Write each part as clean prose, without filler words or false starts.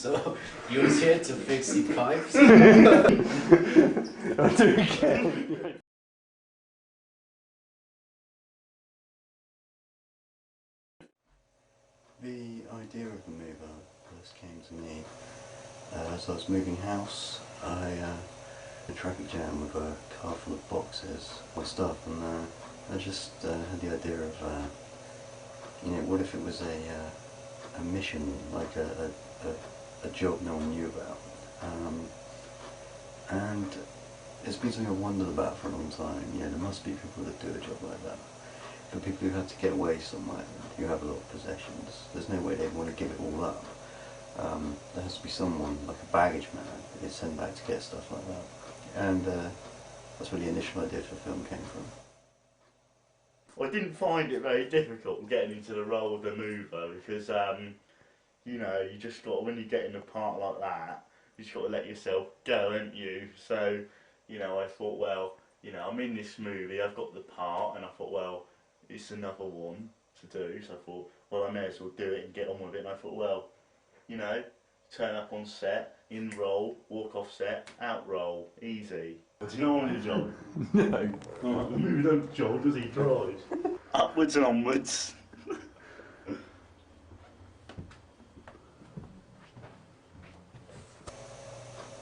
So you was here to fix the pipes? I'll do it again. The idea of the mover first came to me as I was moving house. I had a traffic jam with a car full of boxes, my stuff, and I just had the idea of, what if it was a mission, like a job no one knew about, and it's been something I've wondered about for a long time. There must be people that do a job like that. For people who had to get away somewhere, who have a lot of possessions, there's no way they'd want to give it all up. There has to be someone, like a baggage man, that gets sent back to get stuff like that. And that's where the initial idea for the film came from. I didn't find it very difficult getting into the role of the mover because, you just got, when you get in a part like that, you just got to let yourself go, haven't you? So, I thought, well, I'm in this movie, I've got the part, and I thought, well, it's another one to do, so I thought, well, I may as well do it and get on with it, and I thought, well, turn up on set, in roll, walk off set, out roll, easy. Do you know on your job? No. Oh, the movie don't job, does he? Drives. Upwards and onwards.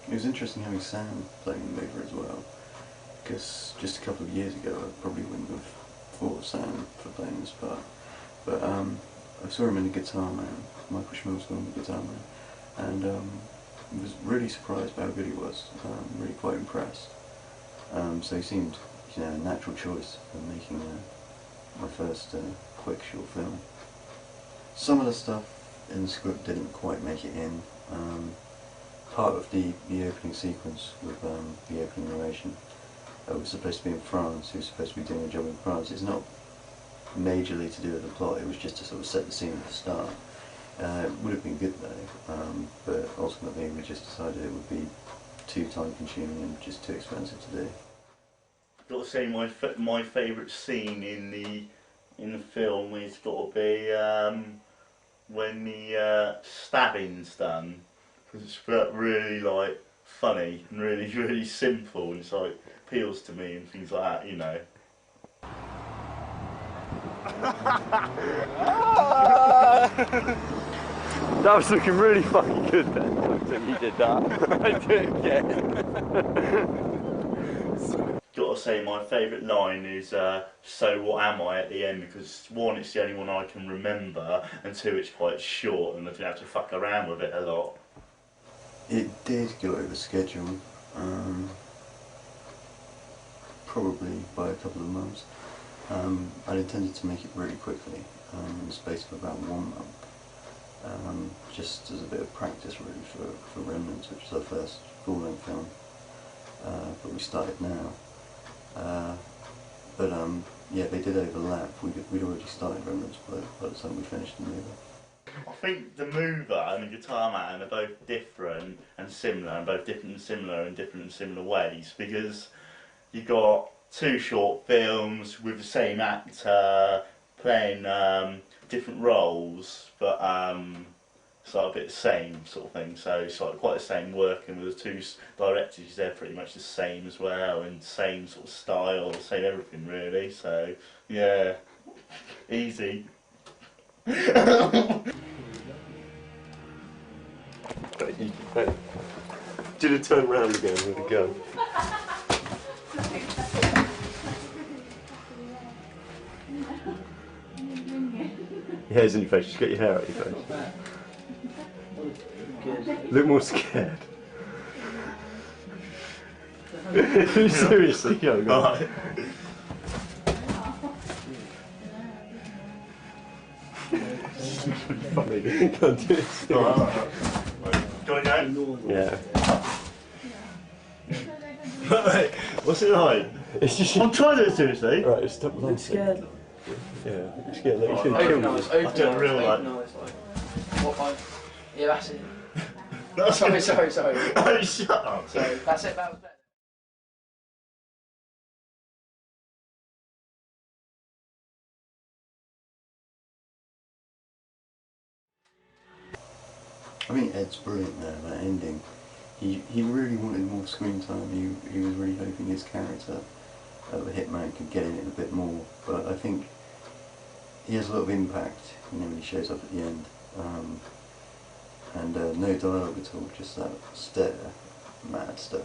It was interesting having Sam playing the mover as well, because just a couple of years ago I probably wouldn't have thought of Sam for playing this part. But I saw him in The Guitar Man, Michael Schmill's film The Guitar Man, and was really surprised by how good he was, really quite impressed. So he seemed a natural choice for making my first quick short film. Some of the stuff in the script didn't quite make it in. Part of the opening sequence with the opening narration was supposed to be in France. He was supposed to be doing a job in France. It's not majorly to do with the plot, it was just to sort of set the scene at the start. It would have been good though, but ultimately we just decided it would be too time consuming and just too expensive to do. I've got to say my favourite scene in the film is got to be when the stabbing's done, because it's really like funny and really simple, and it's like appeals to me and things like that, That was looking really fucking good then, until you did that. I do it again. Got to say my favourite line is "So what am I?" at the end, because one, it's the only one I can remember, and two, it's quite short and I didn't have to fuck around with it a lot. It did go over schedule, probably by a couple of months. I'd intended to make it really quickly, in the space of about 1 month, just as a bit of practice really for Remnants, which is our first full-length film, but we started now. Yeah, they did overlap. We'd already started Remnants by the time we finished the movie. I think The Mover and The Guitar Man are both different and similar, and both different and similar in different and similar ways, because you got two short films with the same actor playing different roles, but it's like a bit the same sort of thing. So it's like quite the same working with the two directors. They're pretty much the same as well, and same sort of style, same everything really. So yeah, easy. Did it turn round again with a gun? Your hair's in your face, just get your hair out of your face. Look more scared. Seriously, go on. Funny. Can't do it still. Do I go? Yeah. What's it like? It's just. I'm trying to do it seriously. Right, stop laughing. I'm scared. Yeah, I'm scared that you can Open kill me. eyes, I open don't eyes, real open like. eyes, What I... Yeah, that's it. That's Sorry. Oh, shut up. So, that's it, that was better. I think Ed's brilliant there, that ending. He really wanted more screen time. He was really hoping his character, the hitman, could get in it a bit more. But I think he has a lot of impact, when he shows up at the end. And no dialogue at all, just that stare, mad stare.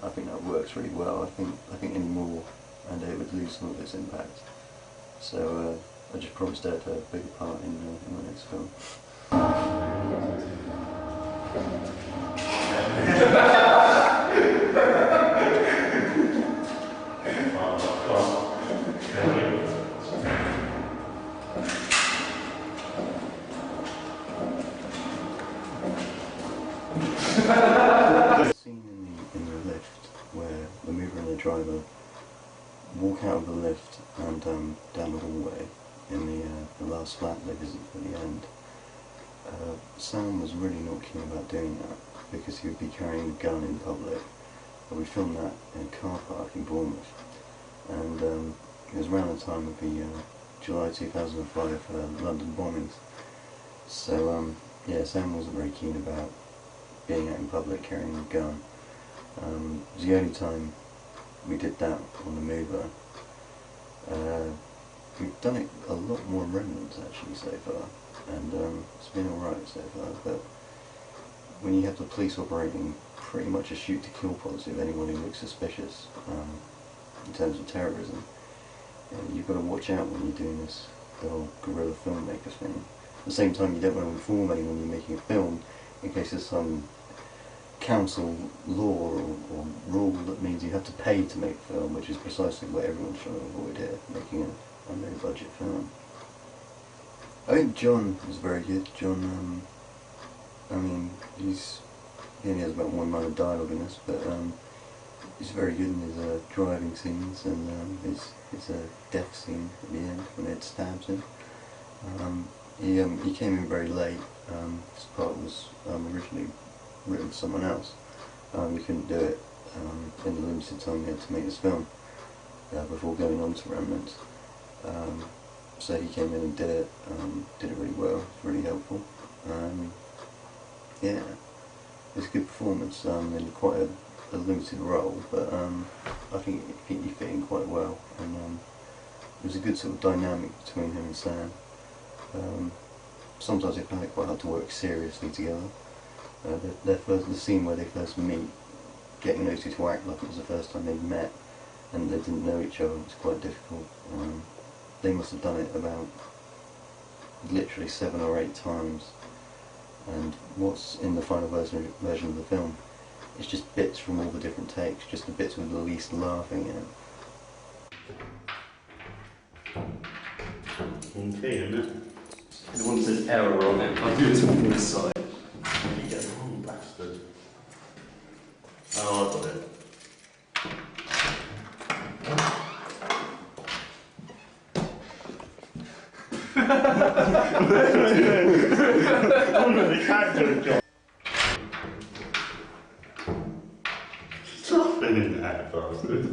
I think that works really well. I think any more and it would lose some of its impact. So I just promised Ed to have a bigger part in my next film. The scene in the lift where the mover and the driver walk out of the lift and down the hallway in the last flat they visit at the end. Sam was really not keen about doing that because he would be carrying a gun in public. We filmed that in a car park in Bournemouth, and it was around the time of the July 2005 London bombings. So yeah, Sam wasn't very keen about being out in public carrying a gun. It was the only time we did that on the mover. We've done it a lot more in Remnants actually so far, and it's been alright so far, but when you have the police operating pretty much a shoot to kill policy of anyone who looks suspicious in terms of terrorism, you've got to watch out when you're doing this, the whole guerrilla filmmaker thing. At the same time, you don't want to inform anyone you're making a film in case there's some council law or rule that means you have to pay to make a film, which is precisely what everyone's trying to avoid here, making a no-budget film. I think John is very good. John, I mean, he only has about one line of dialogue in this, but he's very good in his driving scenes and his death scene at the end when Ed stabs him. He came in very late. This part was originally written for someone else. We couldn't do it in the limited time we had to make this film before going on to Remnants. So he came in and did it really well. It was really helpful. Yeah, it was a good performance in quite a limited role, but I think he fit in quite well, and it was a good sort of dynamic between him and Sam. Sometimes they found it quite hard to work seriously together. The scene where they first meet, getting those two to act like it was the first time they'd met and they didn't know each other, was quite difficult. They must have done it about literally 7 or 8 times, and what's in the final version of the film is just bits from all the different takes, just the bits with the least laughing in it. Okay, isn't it? The one that says error on it, I'll do it on this side. You get the wrong bastard. Oh, I got it. The character job. Stop in that bastard.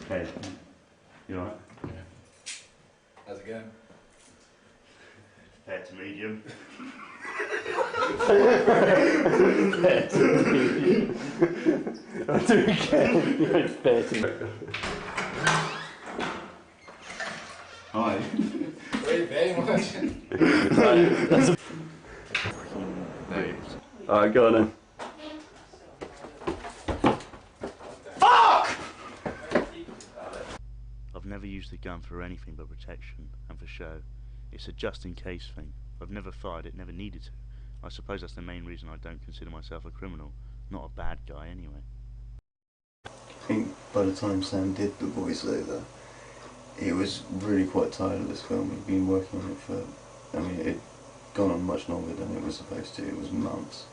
Hey, you alright? How's it going? Fair to medium. I'll do it again. You're fair to Hi. Wait, very much. That's a... Alright, go on then. I've never used a gun for anything but protection and for show. It's a just-in-case thing. I've never fired it, never needed to. I suppose that's the main reason I don't consider myself a criminal. Not a bad guy, anyway. I think by the time Sam did the voiceover, he was really quite tired of this film. He'd been working on it for, I mean, it'd gone on much longer than it was supposed to. It was months.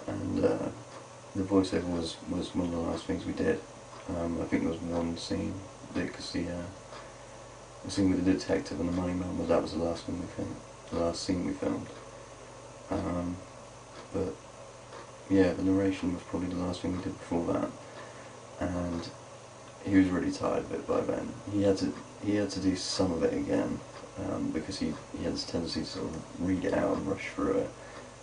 And the voiceover was one of the last things we did. I think there was one scene, because the scene with the detective and the money man, that was the last one we filmed, the last scene we filmed. But yeah, the narration was probably the last thing we did before that, and he was really tired of it by then. He had to do some of it again, because he had this tendency to sort of read it out and rush through it.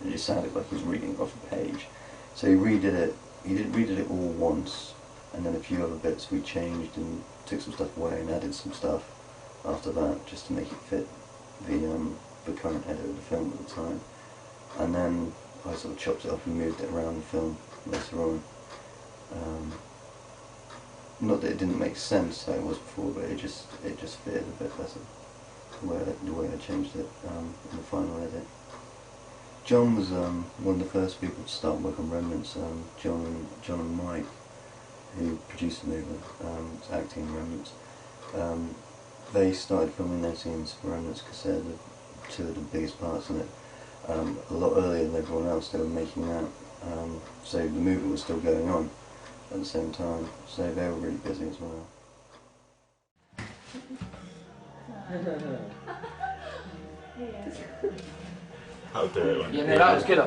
It just sounded like he was reading off a page. So he redid it. He redid it all once, and then a few other bits we changed and took some stuff away and added some stuff after that, just to make it fit the current edit of the film at the time. And then I sort of chopped it up and moved it around the film later on. Not that it didn't make sense how it was before, but it just fitted a bit better the way I changed it in the final edit. John was one of the first people to start work on Remnants. John and Mike, who produced the movie, was acting in Remnants. They started filming their scenes for Remnants because they're two of the biggest parts in it. A lot earlier than everyone else. They were making that, so the movie was still going on at the same time. So they were really busy as well. I'll do it. Yeah, no, that was good.